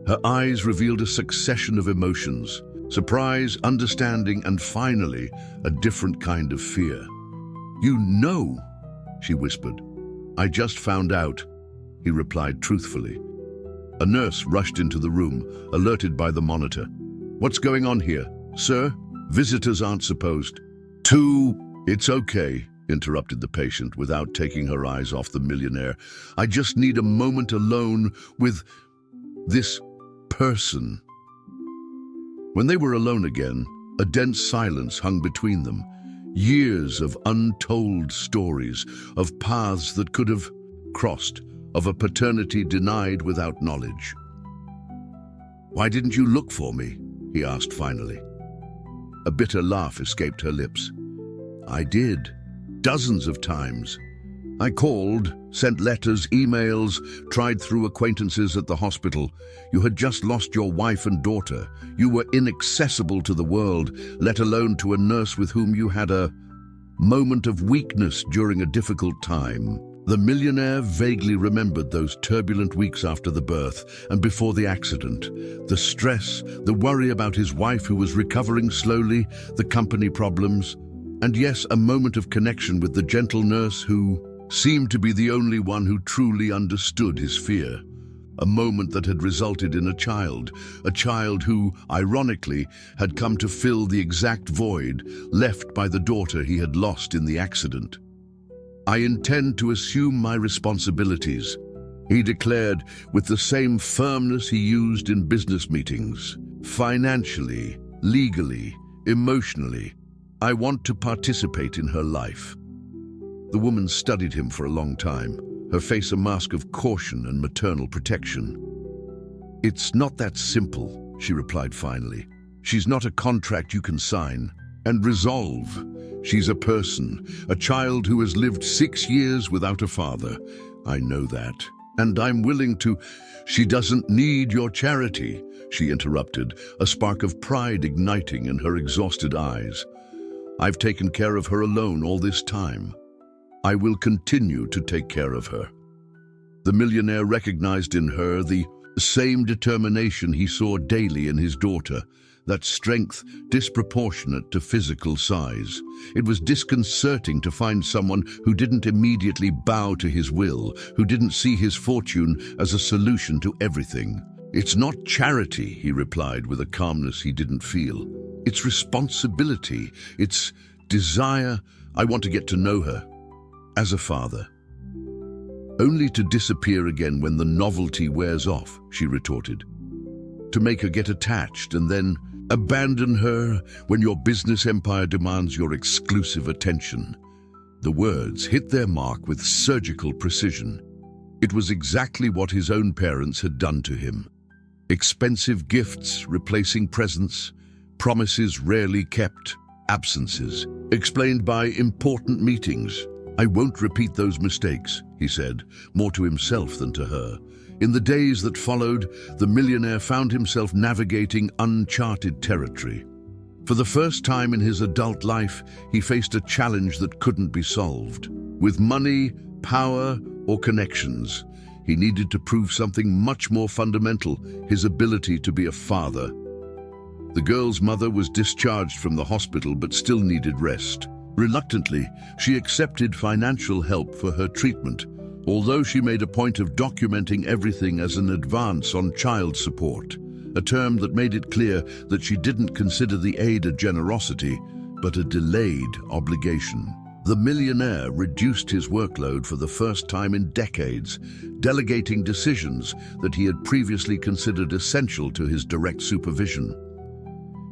Her eyes revealed a succession of emotions: surprise, understanding, and finally, a different kind of fear. "You know," she whispered. "I just found out," he replied truthfully. A nurse rushed into the room, alerted by the monitor. "What's going on here, sir? Visitors aren't supposed to—" "It's okay," interrupted the patient without taking her eyes off the millionaire. "I just need a moment alone with this person." When they were alone again, a dense silence hung between them. Years of untold stories, of paths that could have crossed, of a paternity denied without knowledge. "Why didn't you look for me?" he asked finally. A bitter laugh escaped her lips. "I did. Dozens of times. I called, sent letters, emails, tried through acquaintances at the hospital. You had just lost your wife and daughter. You were inaccessible to the world, let alone to a nurse with whom you had a moment of weakness during a difficult time." The millionaire vaguely remembered those turbulent weeks after the birth and before the accident. The stress, the worry about his wife who was recovering slowly, the company problems, and yes, a moment of connection with the gentle nurse who seemed to be the only one who truly understood his fear. A moment that had resulted in a child who, ironically, had come to fill the exact void left by the daughter he had lost in the accident. "I intend to assume my responsibilities," he declared with the same firmness he used in business meetings. "Financially, legally, emotionally. I want to participate in her life." The woman studied him for a long time, her face a mask of caution and maternal protection. "It's not that simple," she replied finally. "She's not a contract you can sign and resolve. She's a person, a child who has lived 6 years without a father. I know that, and I'm willing to—" "She doesn't need your charity," she interrupted, a spark of pride igniting in her exhausted eyes. "I've taken care of her alone all this time. I will continue to take care of her." The millionaire recognized in her the same determination he saw daily in his daughter, that strength disproportionate to physical size. It was disconcerting to find someone who didn't immediately bow to his will, who didn't see his fortune as a solution to everything. "It's not charity," he replied with a calmness he didn't feel. "It's responsibility. It's desire. I want to get to know her as a father." "Only to disappear again when the novelty wears off," she retorted. "To make her get attached and then abandon her when your business empire demands your exclusive attention." The words hit their mark with surgical precision. It was exactly what his own parents had done to him. Expensive gifts replacing presence, promises rarely kept, absences, explained by important meetings. "I won't repeat those mistakes," he said, more to himself than to her. In the days that followed, the millionaire found himself navigating uncharted territory. For the first time in his adult life, he faced a challenge that couldn't be solved. With money, power, or connections, he needed to prove something much more fundamental: his ability to be a father. The girl's mother was discharged from the hospital but still needed rest. Reluctantly, she accepted financial help for her treatment, although she made a point of documenting everything as an advance on child support, a term that made it clear that she didn't consider the aid a generosity, but a delayed obligation. The millionaire reduced his workload for the first time in decades, delegating decisions that he had previously considered essential to his direct supervision.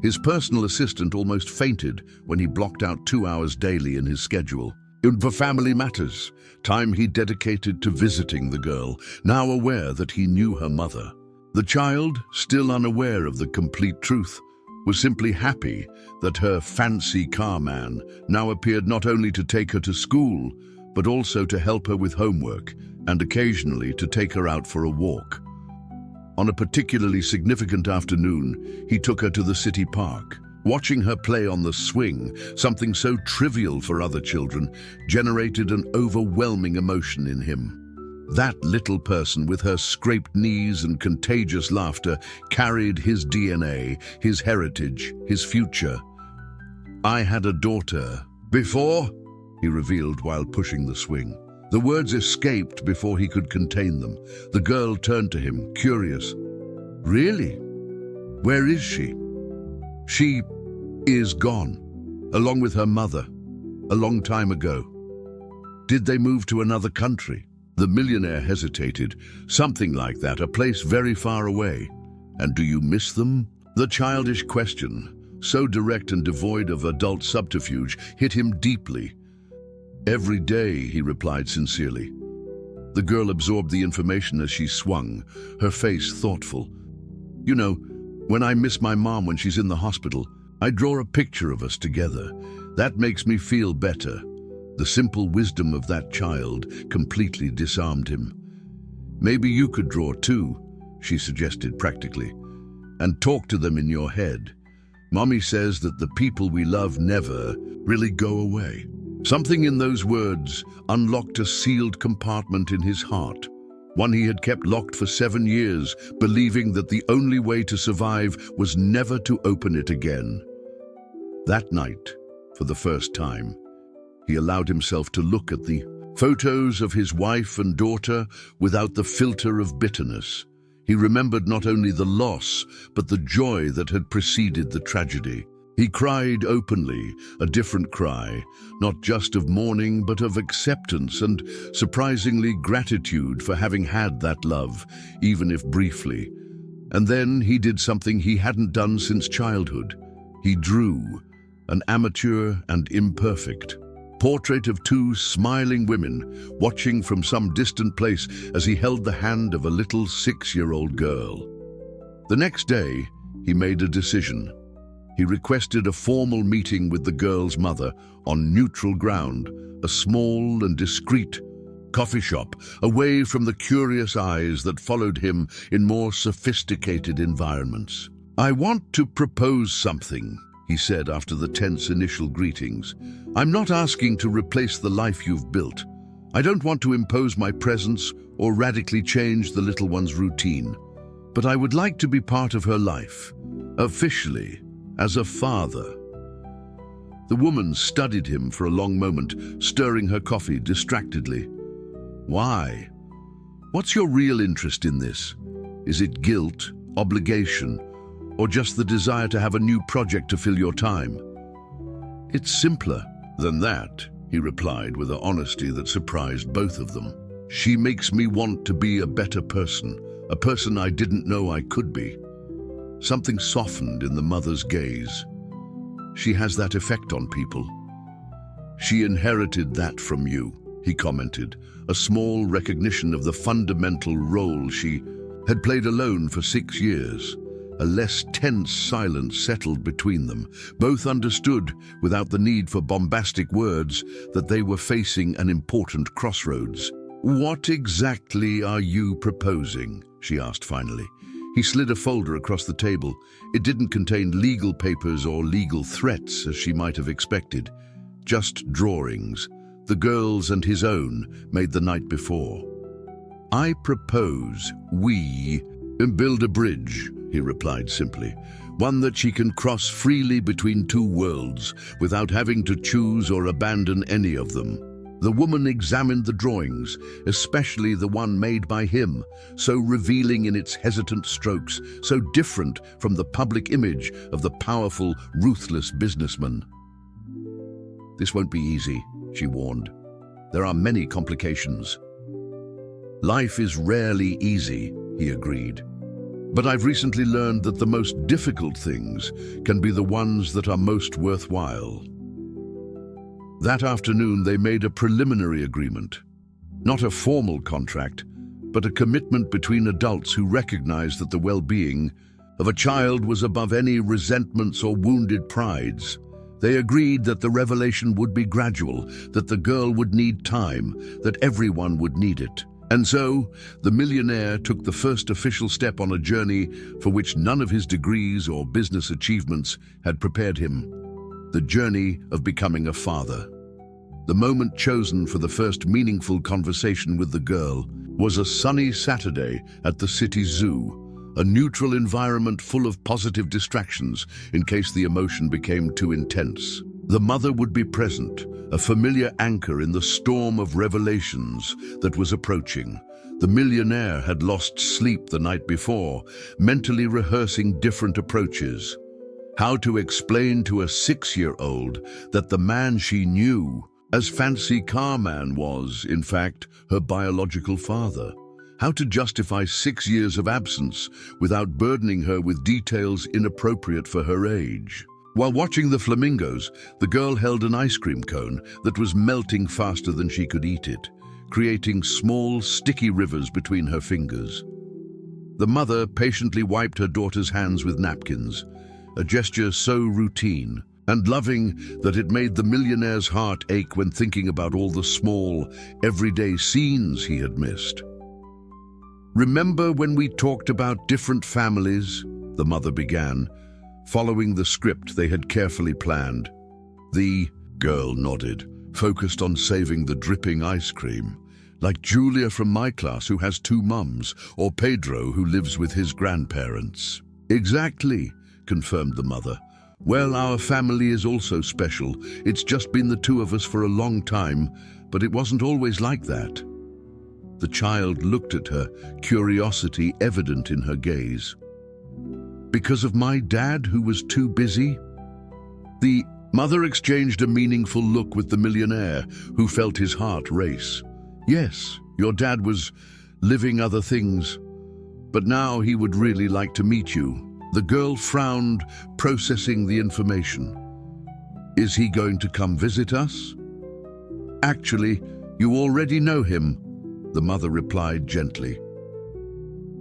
His personal assistant almost fainted when he blocked out 2 hours daily in his schedule. For family matters, time he dedicated to visiting the girl, now aware that he knew her mother. The child, still unaware of the complete truth, was simply happy that her fancy car man now appeared not only to take her to school, but also to help her with homework and occasionally to take her out for a walk. On a particularly significant afternoon, he took her to the city park. Watching her play on the swing, something so trivial for other children, generated an overwhelming emotion in him. That little person with her scraped knees and contagious laughter carried his DNA, his heritage, his future. "I had a daughter before," he revealed while pushing the swing. The words escaped before he could contain them. The girl turned to him, curious. "Really? Where is she?" "She is gone, along with her mother, a long time ago." "Did they move to another country?" The millionaire hesitated. "Something like that, a place very far away." "And do you miss them?" The childish question, so direct and devoid of adult subterfuge, hit him deeply. "Every day," he replied sincerely. The girl absorbed the information as she swung, her face thoughtful. "You know, when I miss my mom when she's in the hospital, I draw a picture of us together. That makes me feel better." The simple wisdom of that child completely disarmed him. "Maybe you could draw too," she suggested practically, "and talk to them in your head. Mommy says that the people we love never really go away." Something in those words unlocked a sealed compartment in his heart, one he had kept locked for 7 years, believing that the only way to survive was never to open it again. That night, for the first time, he allowed himself to look at the photos of his wife and daughter without the filter of bitterness. He remembered not only the loss, but the joy that had preceded the tragedy. He cried openly, a different cry, not just of mourning, but of acceptance and, surprisingly, gratitude for having had that love, even if briefly. And then he did something he hadn't done since childhood. He drew, an amateur and imperfect portrait of 2 smiling women watching from some distant place as he held the hand of a little 6-year-old girl. The next day, he made a decision. He requested a formal meeting with the girl's mother on neutral ground, a small and discreet coffee shop, away from the curious eyes that followed him in more sophisticated environments. "I want to propose something," he said after the tense initial greetings. "I'm not asking to replace the life you've built. I don't want to impose my presence or radically change the little one's routine. But I would like to be part of her life, officially, as a father." The woman studied him for a long moment, stirring her coffee distractedly. "Why? What's your real interest in this? Is it guilt, obligation, or just the desire to have a new project to fill your time?" "It's simpler than that," he replied with an honesty that surprised both of them. "She makes me want to be a better person, a person I didn't know I could be." Something softened in the mother's gaze. "She has that effect on people." "She inherited that from you," he commented, a small recognition of the fundamental role she had played alone for 6 years. A less tense silence settled between them. Both understood, without the need for bombastic words, that they were facing an important crossroads. "What exactly are you proposing?" she asked finally. He slid a folder across the table. It didn't contain legal papers or legal threats, as she might have expected. Just drawings, the girl's and his own, made the night before. "I propose we build a bridge," he replied simply. "One that she can cross freely between two worlds, without having to choose or abandon any of them." The woman examined the drawings, especially the one made by him, so revealing in its hesitant strokes, so different from the public image of the powerful, ruthless businessman. "This won't be easy," she warned. "There are many complications." "Life is rarely easy," he agreed. "But I've recently learned that the most difficult things can be the ones that are most worthwhile." That afternoon, they made a preliminary agreement. Not a formal contract, but a commitment between adults who recognized that the well-being of a child was above any resentments or wounded prides. They agreed that the revelation would be gradual, that the girl would need time, that everyone would need it. And so, the millionaire took the first official step on a journey for which none of his degrees or business achievements had prepared him. The journey of becoming a father. The moment chosen for the first meaningful conversation with the girl was a sunny Saturday at the city zoo, a neutral environment full of positive distractions in case the emotion became too intense. The mother would be present, a familiar anchor in the storm of revelations that was approaching. The millionaire had lost sleep the night before, mentally rehearsing different approaches. How to explain to a 6-year-old that the man she knew as Fancy Car Man was, in fact, her biological father. How to justify 6 years of absence without burdening her with details inappropriate for her age. While watching the flamingos, the girl held an ice cream cone that was melting faster than she could eat it, creating small, sticky rivers between her fingers. The mother patiently wiped her daughter's hands with napkins, a gesture so routine and loving that it made the millionaire's heart ache when thinking about all the small, everyday scenes he had missed. "Remember when we talked about different families?" the mother began, following the script they had carefully planned. The girl nodded, focused on saving the dripping ice cream. "Like Julia from my class, who has 2 mums, or Pedro, who lives with his grandparents." "Exactly," confirmed the mother. "Well, our family is also special. It's just been the 2 of us for a long time, but it wasn't always like that." The child looked at her, curiosity evident in her gaze. "Because of my dad, who was too busy?" The mother exchanged a meaningful look with the millionaire, who felt his heart race. "Yes, your dad was living other things, but now he would really like to meet you." The girl frowned, processing the information. "Is he going to come visit us?" "Actually, you already know him," the mother replied gently.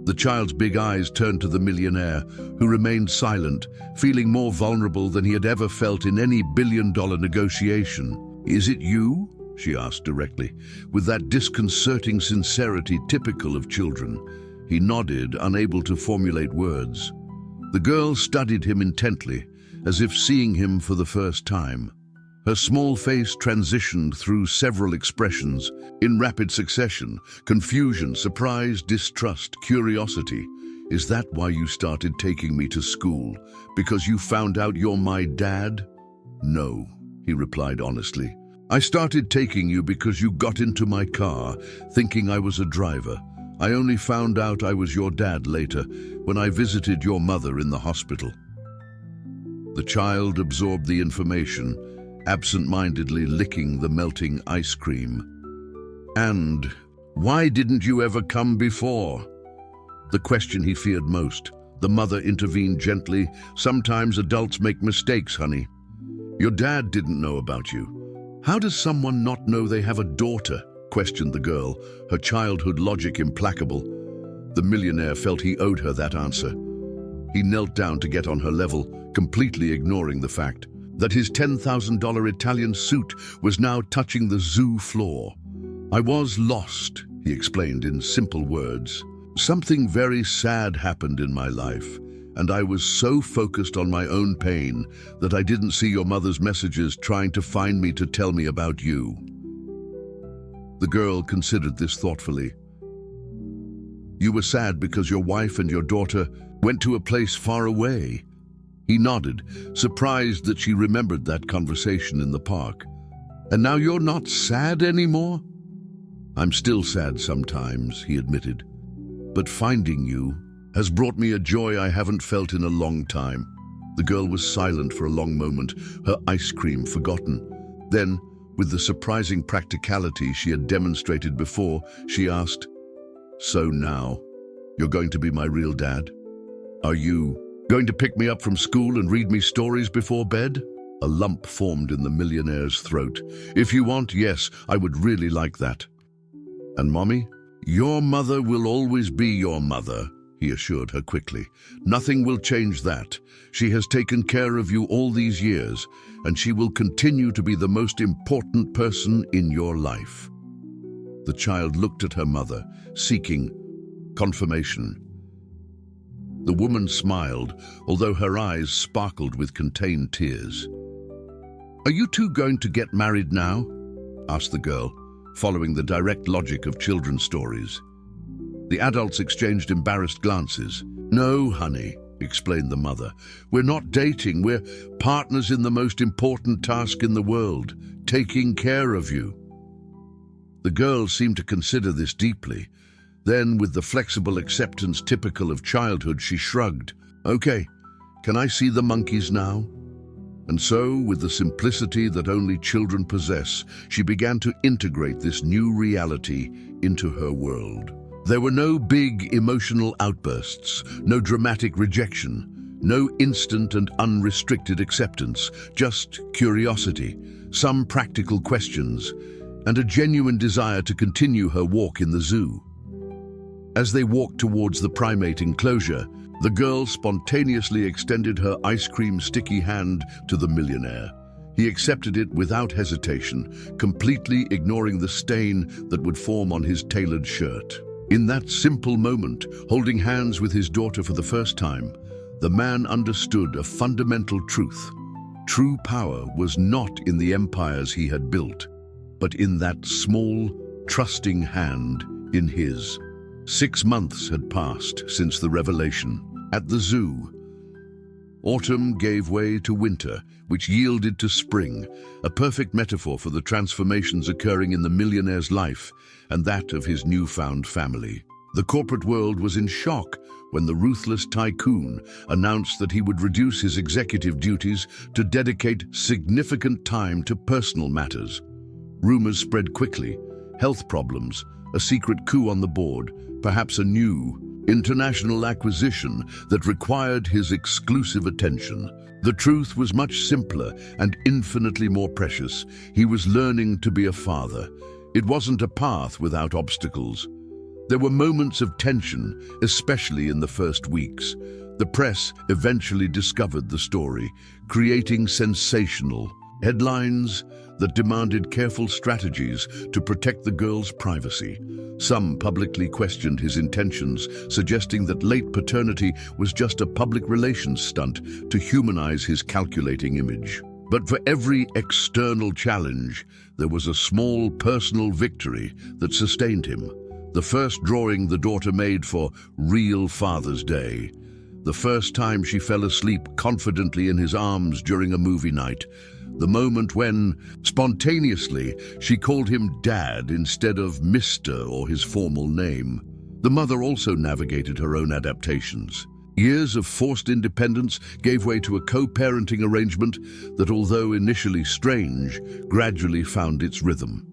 The child's big eyes turned to the millionaire, who remained silent, feeling more vulnerable than he had ever felt in any billion-dollar negotiation. "Is it you?" she asked directly, with that disconcerting sincerity typical of children. He nodded, unable to formulate words. The girl studied him intently, as if seeing him for the first time. Her small face transitioned through several expressions, in rapid succession: confusion, surprise, distrust, curiosity. "Is that why you started taking me to school? Because you found out you're my dad?" "No," he replied honestly. "I started taking you because you got into my car, thinking I was a driver. I only found out I was your dad later, when I visited your mother in the hospital." The child absorbed the information, absent-mindedly licking the melting ice cream. "And why didn't you ever come before?" The question he feared most. The mother intervened gently. "Sometimes adults make mistakes, honey. Your dad didn't know about you." "How does someone not know they have a daughter?" questioned the girl, her childhood logic implacable. The millionaire felt he owed her that answer. He knelt down to get on her level, completely ignoring the fact that his $10,000 Italian suit was now touching the zoo floor. "I was lost," he explained in simple words. "Something very sad happened in my life, and I was so focused on my own pain that I didn't see your mother's messages trying to find me to tell me about you." The girl considered this thoughtfully. "You were sad because your wife and your daughter went to a place far away." He nodded, surprised that she remembered that conversation in the park. "And now you're not sad anymore?" "I'm still sad sometimes," he admitted. "But finding you has brought me a joy I haven't felt in a long time." The girl was silent for a long moment, her ice cream forgotten. Then, with the surprising practicality she had demonstrated before, she asked, "So now, you're going to be my real dad? Are you going to pick me up from school and read me stories before bed?" A lump formed in the millionaire's throat. "If you want, yes, I would really like that." "And Mommy? Your mother will always be your mother," he assured her quickly. "Nothing will change that. She has taken care of you all these years, and she will continue to be the most important person in your life." The child looked at her mother, seeking confirmation. The woman smiled, although her eyes sparkled with contained tears. "Are you two going to get married now?" asked the girl, following the direct logic of children's stories. The adults exchanged embarrassed glances. "No, honey," explained the mother. "We're not dating. We're partners in the most important task in the world, taking care of you." The girl seemed to consider this deeply. Then, with the flexible acceptance typical of childhood, she shrugged. "Okay, can I see the monkeys now?" And so, with the simplicity that only children possess, she began to integrate this new reality into her world. There were no big emotional outbursts, no dramatic rejection, no instant and unrestricted acceptance, just curiosity, some practical questions, and a genuine desire to continue her walk in the zoo. As they walked towards the primate enclosure, the girl spontaneously extended her ice cream sticky hand to the millionaire. He accepted it without hesitation, completely ignoring the stain that would form on his tailored shirt. In that simple moment, holding hands with his daughter for the first time, the man understood a fundamental truth. True power was not in the empires he had built, but in that small, trusting hand in his. 6 months had passed since the revelation. At the zoo, autumn gave way to winter, which yielded to spring, a perfect metaphor for the transformations occurring in the millionaire's life and that of his newfound family. The corporate world was in shock when the ruthless tycoon announced that he would reduce his executive duties to dedicate significant time to personal matters. Rumors spread quickly: health problems, a secret coup on the board, perhaps a new international acquisition that required his exclusive attention. The truth was much simpler and infinitely more precious. He was learning to be a father. It wasn't a path without obstacles. There were moments of tension, especially in the first weeks. The press eventually discovered the story, creating sensational headlines that demanded careful strategies to protect the girl's privacy. Some publicly questioned his intentions, suggesting that late paternity was just a public relations stunt to humanize his calculating image. But for every external challenge, there was a small personal victory that sustained him. The first drawing the daughter made for Real Father's Day. The first time she fell asleep confidently in his arms during a movie night. The moment when, spontaneously, she called him Dad instead of Mr. or his formal name. The mother also navigated her own adaptations. Years of forced independence gave way to a co-parenting arrangement that, although initially strange, gradually found its rhythm.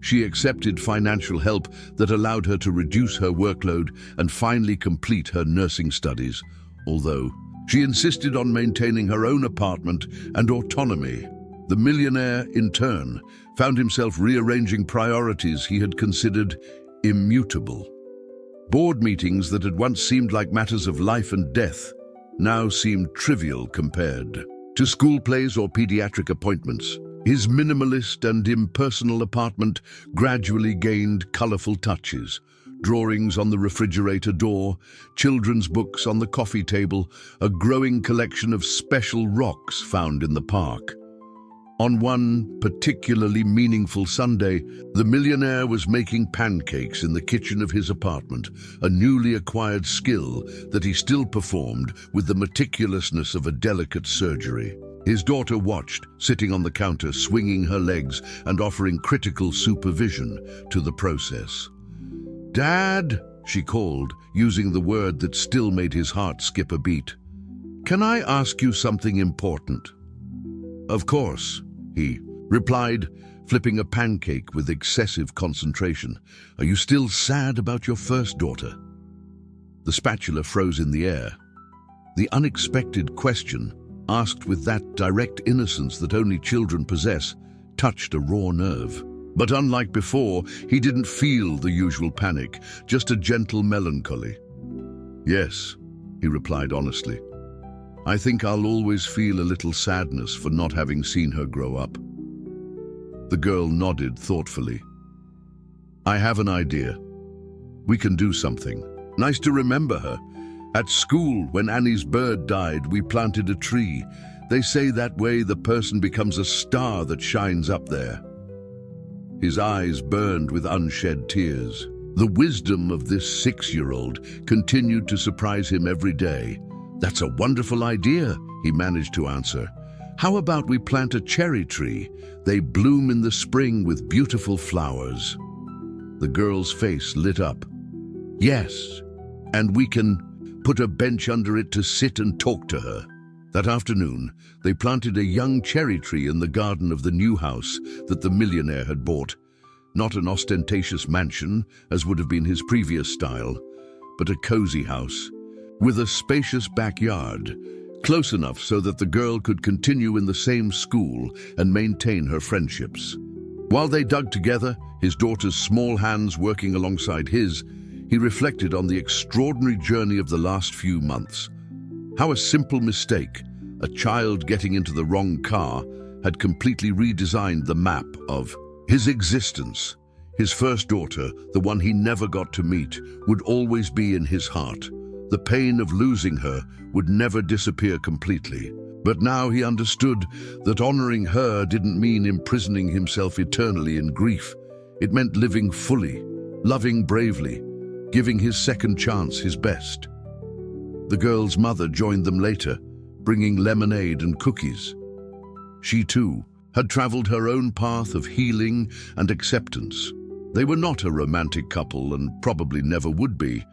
She accepted financial help that allowed her to reduce her workload and finally complete her nursing studies, although she insisted on maintaining her own apartment and autonomy. The millionaire, in turn, found himself rearranging priorities he had considered immutable. Board meetings that had once seemed like matters of life and death now seemed trivial compared to school plays or pediatric appointments. His minimalist and impersonal apartment gradually gained colorful touches. Drawings on the refrigerator door, children's books on the coffee table, a growing collection of special rocks found in the park. On one particularly meaningful Sunday, the millionaire was making pancakes in the kitchen of his apartment, a newly acquired skill that he still performed with the meticulousness of a delicate surgery. His daughter watched, sitting on the counter, swinging her legs and offering critical supervision to the process. "Dad," she called, using the word that still made his heart skip a beat. "Can I ask you something important?" "Of course," he replied, flipping a pancake with excessive concentration. "Are you still sad about your first daughter?" The spatula froze in the air. The unexpected question, asked with that direct innocence that only children possess, touched a raw nerve. But unlike before, he didn't feel the usual panic, just a gentle melancholy. "Yes," he replied honestly. "I think I'll always feel a little sadness for not having seen her grow up." The girl nodded thoughtfully. "I have an idea. We can do something. Nice to remember her. At school, when Annie's bird died, we planted a tree. They say that way the person becomes a star that shines up there." His eyes burned with unshed tears. The wisdom of this 6-year-old continued to surprise him every day. "That's a wonderful idea," he managed to answer. "How about we plant a cherry tree? They bloom in the spring with beautiful flowers." The girl's face lit up. "Yes, and we can put a bench under it to sit and talk to her." That afternoon, they planted a young cherry tree in the garden of the new house that the millionaire had bought. Not an ostentatious mansion, as would have been his previous style, but a cozy house with a spacious backyard, close enough so that the girl could continue in the same school and maintain her friendships. While they dug together, his daughter's small hands working alongside his, he reflected on the extraordinary journey of the last few months. How a simple mistake, a child getting into the wrong car, had completely redesigned the map of his existence. His first daughter, the one he never got to meet, would always be in his heart. The pain of losing her would never disappear completely. But now he understood that honoring her didn't mean imprisoning himself eternally in grief. It meant living fully, loving bravely, giving his second chance his best. The girl's mother joined them later, bringing lemonade and cookies. She, too, had traveled her own path of healing and acceptance. They were not a romantic couple and probably never would be,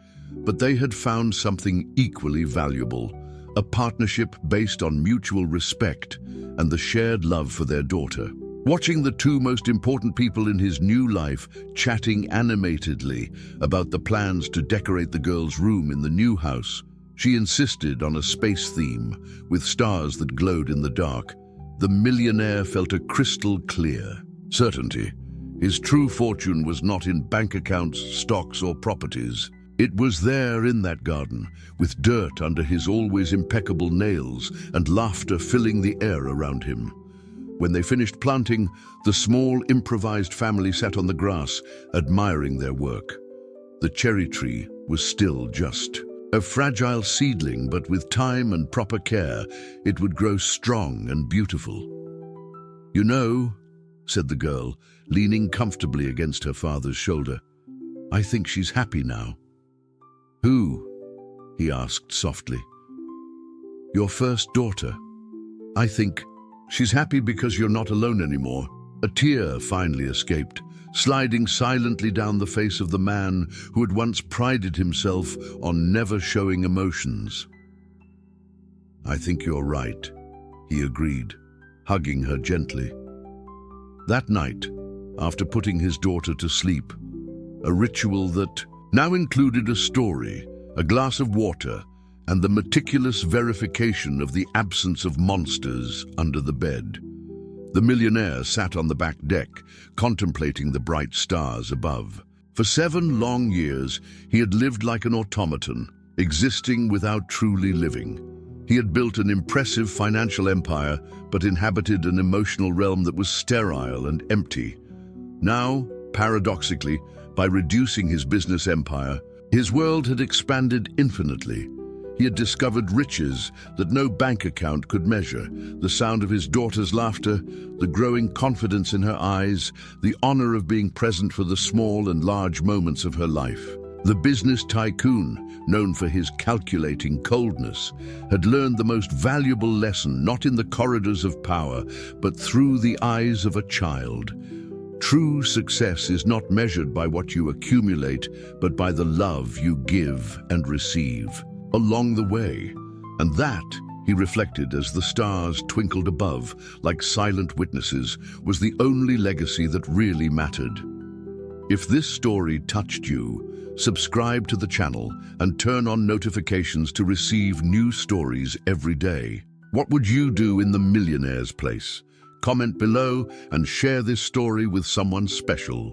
but they had found something equally valuable, a partnership based on mutual respect and the shared love for their daughter. Watching the two most important people in his new life chatting animatedly about the plans to decorate the girl's room in the new house, she insisted on a space theme with stars that glowed in the dark. The millionaire felt a crystal clear certainty. His true fortune was not in bank accounts, stocks, or properties. It was there in that garden, with dirt under his always impeccable nails and laughter filling the air around him. When they finished planting, the small improvised family sat on the grass, admiring their work. The cherry tree was still just a fragile seedling, but with time and proper care, it would grow strong and beautiful. "You know," said the girl, leaning comfortably against her father's shoulder, "I think she's happy now." "Who?" he asked softly. "Your first daughter. I think she's happy because you're not alone anymore." A tear finally escaped, sliding silently down the face of the man who had once prided himself on never showing emotions. "I think you're right," he agreed, hugging her gently. That night, after putting his daughter to sleep, a ritual that now included a story, a glass of water, and the meticulous verification of the absence of monsters under the bed. The millionaire sat on the back deck, contemplating the bright stars above. For 7 long years, he had lived like an automaton, existing without truly living. He had built an impressive financial empire, but inhabited an emotional realm that was sterile and empty. Now, paradoxically, by reducing his business empire, his world had expanded infinitely. He had discovered riches that no bank account could measure, the sound of his daughter's laughter, the growing confidence in her eyes, the honor of being present for the small and large moments of her life. The business tycoon, known for his calculating coldness, had learned the most valuable lesson not in the corridors of power, but through the eyes of a child. True success is not measured by what you accumulate, but by the love you give and receive along the way. And that, he reflected as the stars twinkled above like silent witnesses, was the only legacy that really mattered. If this story touched you, subscribe to the channel and turn on notifications to receive new stories every day. What would you do in the Millionaire's place? Comment below and share this story with someone special.